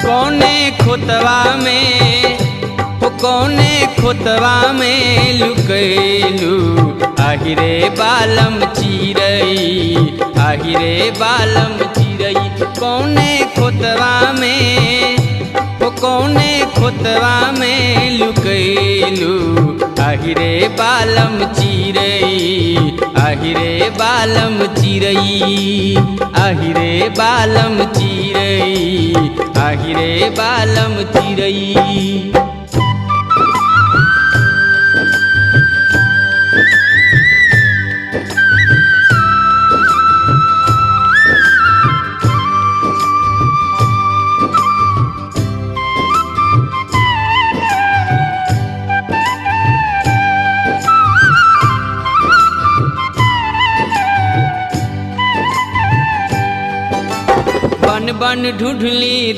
कौने खोतवा में हो कौने खोतवा में लुकैलू आहिरे बालम चिरई आहिरे बालम चिरई कौने खोतवा में हो कौने खोतवा में लुकैलू आहिरे बालम चिरई आहिरे बालम चिरई आहिरे बालम चिरई आहिरे बालम चिरई। बन बन ढूंढली